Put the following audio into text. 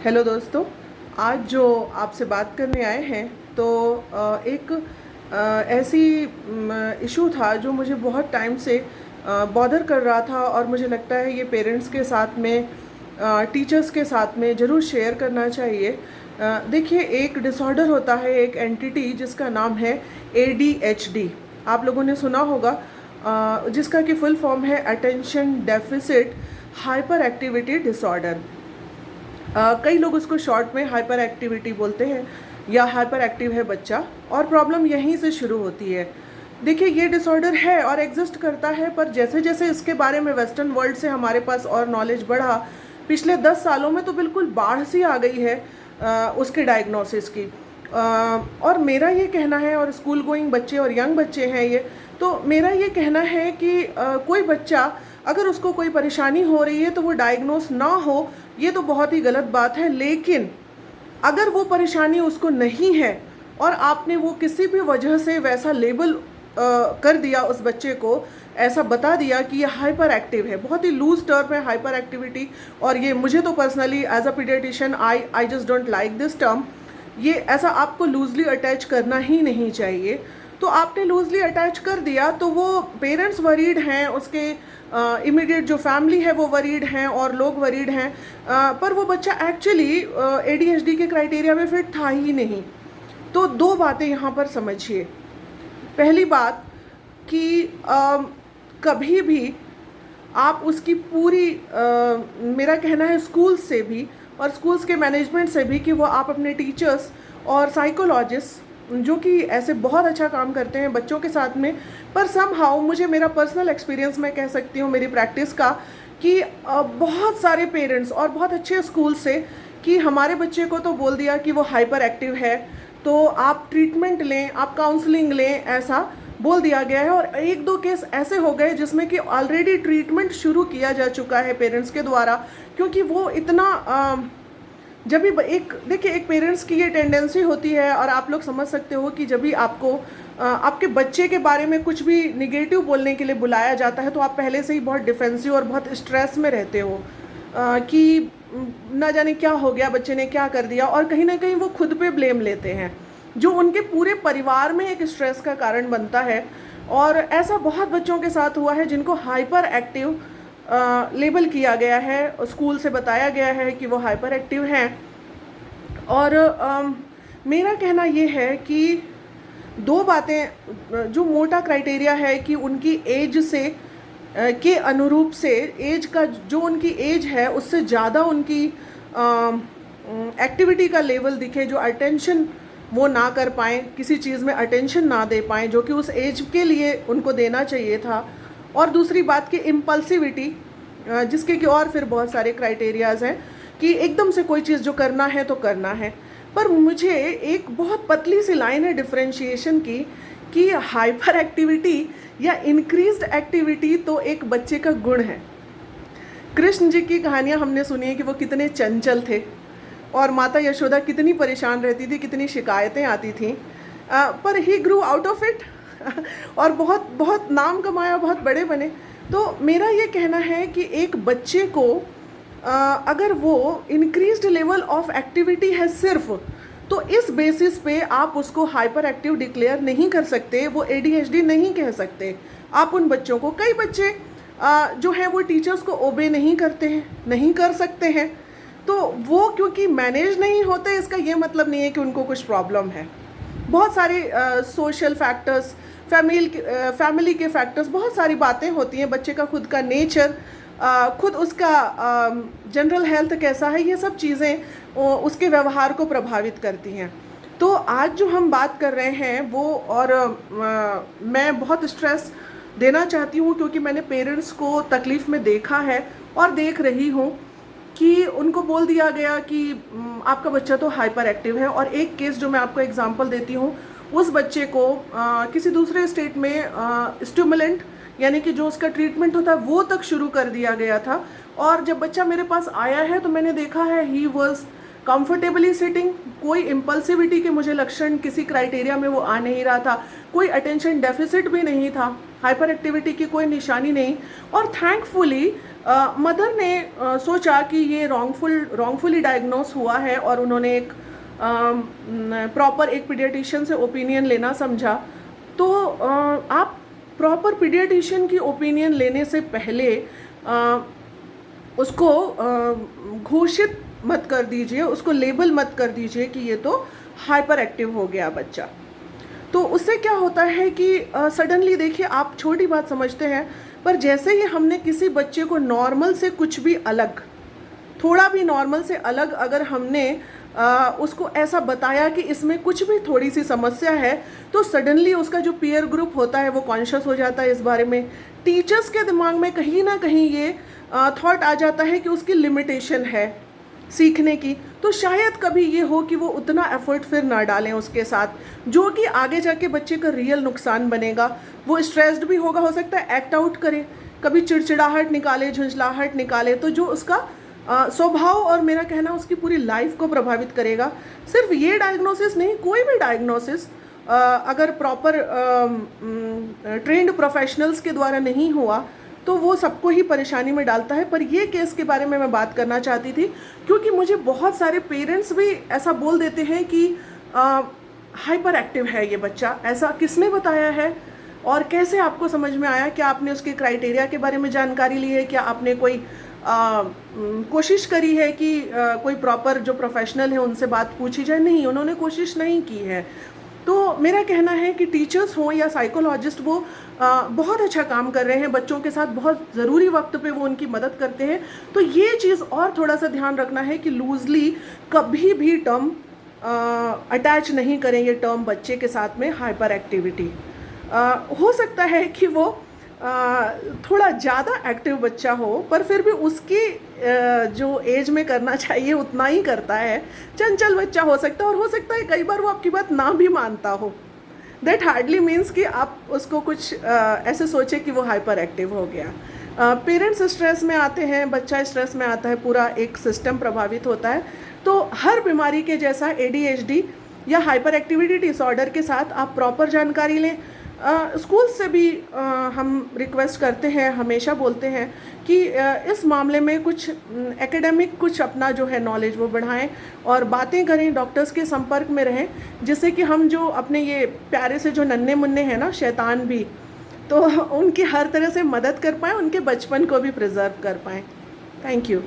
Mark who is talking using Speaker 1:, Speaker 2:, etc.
Speaker 1: Hello दोस्तों, आज जो आपसे बात करने आए हैं तो एक ऐसी इशू था जो मुझे बहुत टाइम से बॉदर कर रहा था और मुझे लगता है ये पेरेंट्स के साथ में टीचर्स के साथ में ज़रूर शेयर करना चाहिए। देखिए, एक डिसऑर्डर होता है, एक एंटिटी जिसका नाम है ADHD। आप लोगों ने सुना होगा, जिसका कि फुल फॉर्म है attention deficit hyper activity disorder. कई लोग उसको शॉर्ट में हाइपर एक्टिविटी बोलते हैं या हाइपर एक्टिव है बच्चा, और प्रॉब्लम यहीं से शुरू होती है। देखिए, ये डिसऑर्डर है और एग्जिस्ट करता है, पर जैसे जैसे इसके बारे में वेस्टर्न वर्ल्ड से हमारे पास और नॉलेज बढ़ा, पिछले 10 सालों में तो बिल्कुल बाढ़ सी आ गई है उसके डायग्नोसिस की। और मेरा ये कहना है, और स्कूल गोइंग बच्चे और यंग बच्चे हैं ये, तो मेरा ये कहना है कि कोई बच्चा अगर उसको कोई परेशानी हो रही है तो वो डायग्नोस ना हो, ये तो बहुत ही गलत बात है। लेकिन अगर वो परेशानी उसको नहीं है और आपने वो किसी भी वजह से वैसा लेबल कर दिया उस बच्चे को, ऐसा बता दिया कि ये हाइपर एक्टिव है, बहुत ही लूज टर्म है हाइपर एक्टिविटी। और ये मुझे तो personally as a paediatrician I just don't like this term. ये ऐसा आपको लूजली अटैच करना ही नहीं चाहिए। तो आपने लूजली अटैच कर दिया तो वो पेरेंट्स वरीड हैं, उसके इमीडिएट जो फैमिली है वो वरीड हैं और लोग वरीड हैं, पर वो बच्चा एक्चुअली ADHD के क्राइटेरिया में फिट था ही नहीं। तो दो बातें यहाँ पर समझिए। पहली बात कि कभी भी आप उसकी पूरी मेरा कहना है स्कूल से भी और स्कूल्स के मैनेजमेंट से भी कि वो आप अपने टीचर्स और साइकोलॉजिस्ट जो कि ऐसे बहुत अच्छा काम करते हैं बच्चों के साथ में, पर समहाउ मुझे मेरा पर्सनल एक्सपीरियंस मैं कह सकती हूँ मेरी प्रैक्टिस का, कि बहुत सारे पेरेंट्स और बहुत अच्छे स्कूल से कि हमारे बच्चे को तो बोल दिया कि वो हाइपर एक्टिव है तो आप ट्रीटमेंट लें, आप काउंसलिंग लें, ऐसा बोल दिया गया है। और एक दो केस ऐसे हो गए जिसमें कि ऑलरेडी ट्रीटमेंट शुरू किया जा चुका है पेरेंट्स के द्वारा, क्योंकि वो इतना जब भी एक देखिए, एक पेरेंट्स की ये टेंडेंसी होती है, और आप लोग समझ सकते हो कि जब भी आपको आपके बच्चे के बारे में कुछ भी निगेटिव बोलने के लिए बुलाया जाता है तो आप पहले से ही बहुत डिफेंसिव और बहुत स्ट्रेस में रहते हो कि ना जाने क्या हो गया, बच्चे ने क्या कर दिया, और कहीं ना कहीं वो खुद पे ब्लेम लेते हैं जो उनके पूरे परिवार में एक स्ट्रेस का कारण बनता है। और ऐसा बहुत बच्चों के साथ हुआ है जिनको हाइपर एक्टिव लेबल किया गया है, स्कूल से बताया गया है कि वो हाइपर एक्टिव हैं। और मेरा कहना ये है कि दो बातें, जो मोटा क्राइटेरिया है कि उनकी एज से के अनुरूप से, एज का जो उनकी एज है उससे ज़्यादा उनकी एक्टिविटी का लेवल दिखे, जो अटेंशन वो ना कर पाएँ, किसी चीज़ में अटेंशन ना दे पाएँ जो कि उस एज के लिए उनको देना चाहिए था। और दूसरी बात की इम्पल्सिविटी, जिसके कि और फिर बहुत सारे क्राइटेरियाज़ हैं कि एकदम से कोई चीज़ जो करना है तो करना है। पर मुझे एक बहुत पतली सी लाइन है डिफरेंशिएशन की कि हाइपर एक्टिविटी या इंक्रीज्ड एक्टिविटी तो एक बच्चे का गुण है। कृष्ण जी की कहानियाँ हमने सुनी है कि वो कितने चंचल थे और माता यशोदा कितनी परेशान रहती थी, कितनी शिकायतें आती थीं, पर ही ग्रू आउट ऑफ इट और बहुत बहुत नाम कमाया, बहुत बड़े बने। तो मेरा ये कहना है कि एक बच्चे को अगर वो इंक्रीज्ड लेवल ऑफ एक्टिविटी है सिर्फ, तो इस बेसिस पे आप उसको हाइपर एक्टिव डिक्लेयर नहीं कर सकते, वो ADHD नहीं कह सकते आप उन बच्चों को। कई बच्चे जो हैं वो टीचर्स को ओबे नहीं करते हैं, नहीं कर सकते हैं, तो वो क्योंकि मैनेज नहीं होते इसका ये मतलब नहीं है कि उनको कुछ प्रॉब्लम है। बहुत सारे सोशल फैक्टर्स, फैमिली के फैक्टर्स, बहुत सारी बातें होती हैं, बच्चे का खुद का नेचर, खुद उसका जनरल हेल्थ कैसा है, ये सब चीज़ें उसके व्यवहार को प्रभावित करती हैं। तो आज जो हम बात कर रहे हैं वो, और मैं बहुत स्ट्रेस देना चाहती हूँ क्योंकि मैंने पेरेंट्स को तकलीफ़ में देखा है और देख रही हूँ कि उनको बोल दिया गया कि आपका बच्चा तो हाइपर एक्टिव है। और एक केस जो मैं आपको एग्जांपल देती हूँ, उस बच्चे को किसी दूसरे स्टेट में स्टिमुलेंट यानी कि जो उसका ट्रीटमेंट होता है वो तक शुरू कर दिया गया था। और जब बच्चा मेरे पास आया है तो मैंने देखा है ही वॉज कंफर्टेबली सिटिंग, कोई इम्पल्सिविटी के मुझे लक्षण किसी क्राइटेरिया में वो आ नहीं रहा था, कोई अटेंशन डेफिसिट भी नहीं था, हाइपर एक्टिविटी की कोई निशानी नहीं। और थैंकफुली मदर ने सोचा कि ये रॉन्गफुली डायग्नोस हुआ है और उन्होंने एक प्रॉपर एक पीडियाट्रिशियन से ओपिनियन लेना समझा। तो आप प्रॉपर पीडियाट्रिशियन की ओपिनियन लेने से पहले उसको घोषित मत कर दीजिए, उसको लेबल मत कर दीजिए कि ये तो हाइपर एक्टिव हो गया बच्चा। तो उससे क्या होता है कि सडनली देखिए, आप छोटी बात समझते हैं, पर जैसे ही हमने किसी बच्चे को नॉर्मल से कुछ भी अलग, थोड़ा भी नॉर्मल से अलग अगर हमने उसको ऐसा बताया कि इसमें कुछ भी थोड़ी सी समस्या है, तो सडनली उसका जो पीयर ग्रुप होता है वो कॉन्शियस हो जाता है इस बारे में। टीचर्स के दिमाग में कहीं ना कहीं ये थॉट आ जाता है कि उसकी लिमिटेशन है सीखने की, तो शायद कभी ये हो कि वो उतना एफर्ट फिर ना डालें उसके साथ, जो कि आगे जाके बच्चे का रियल नुकसान बनेगा। वो स्ट्रेस्ड भी होगा, हो सकता है एक्ट आउट करे, कभी चिड़चिड़ाहट निकाले, झुंझलाहट निकाले, तो जो उसका स्वभाव और मेरा कहना उसकी पूरी लाइफ को प्रभावित करेगा। सिर्फ ये डायग्नोसिस नहीं, कोई भी डायग्नोसिस अगर प्रॉपर ट्रेंड प्रोफेशनल्स के द्वारा नहीं हुआ तो वो सबको ही परेशानी में डालता है। पर ये केस के बारे में मैं बात करना चाहती थी, क्योंकि मुझे बहुत सारे पेरेंट्स भी ऐसा बोल देते हैं कि हाइपर एक्टिव है ये बच्चा। ऐसा किसने बताया है और कैसे आपको समझ में आया? क्या आपने उसके क्राइटेरिया के बारे में जानकारी ली है? क्या आपने कोई कोशिश करी है कि कोई प्रॉपर जो प्रोफेशनल है उनसे बात पूछी जाए? नहीं, उन्होंने कोशिश नहीं की है। तो मेरा कहना है कि टीचर्स हों या साइकोलॉजिस्ट, वो बहुत अच्छा काम कर रहे हैं बच्चों के साथ, बहुत ज़रूरी वक्त पे वो उनकी मदद करते हैं। तो ये चीज़ और थोड़ा सा ध्यान रखना है कि लूजली कभी भी टर्म अटैच नहीं करें ये टर्म बच्चे के साथ में, हाइपर एक्टिविटी। हो सकता है कि वो थोड़ा ज़्यादा एक्टिव बच्चा हो, पर फिर भी उसकी जो एज में करना चाहिए उतना ही करता है। चंचल बच्चा हो सकता है, और हो सकता है कई बार वो आपकी बात ना भी मानता हो। दैट हार्डली मीन्स कि आप उसको कुछ ऐसे सोचे कि वो हाइपर एक्टिव हो गया। पेरेंट्स स्ट्रेस में आते हैं, बच्चा स्ट्रेस में आता है, पूरा एक सिस्टम प्रभावित होता है। तो हर बीमारी के जैसा ADHD या हाइपर एक्टिविटी डिसऑर्डर के साथ आप प्रॉपर जानकारी लें। स्कूल से भी हम रिक्वेस्ट करते हैं, हमेशा बोलते हैं कि इस मामले में कुछ एकेडमिक कुछ अपना जो है नॉलेज वो बढ़ाएं और बातें करें, डॉक्टर्स के संपर्क में रहें, जिससे कि हम जो अपने ये प्यारे से जो नन्हे मुन्ने हैं ना, शैतान भी, तो उनकी हर तरह से मदद कर पाएँ, उनके बचपन को भी प्रिजर्व कर पाएँ। Thank you.